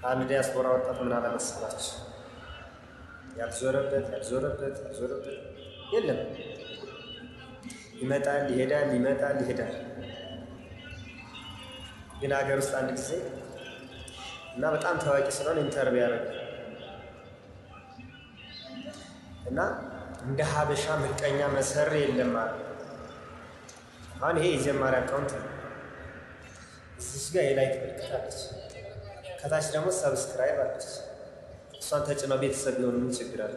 አንድ ዲያስፖራ ወጣት ምን አለ መሰላችሁ? ያልዞረበት የለም። ይመጣል ይሄዳል፣ ይመጣል ይሄዳል። ግን ሀገር ውስጥ አንድ ጊዜ እና በጣም ታዋቂ ስለሆነ ኢንተርቪው ያደረገ እና እንደ ሀበሻ ምቀኛ መሰሪ የለም ማለት ነው። አሁን ይሄ የጀማሪ አካውንት ነው። እዚች ጋር የላይክ ምልክት አለች፣ ከታች ደግሞ ሰብስክራይብ አለች። እሷን ተጭነው ቤተሰብ ቢሆኑ ምን ችግር አለ?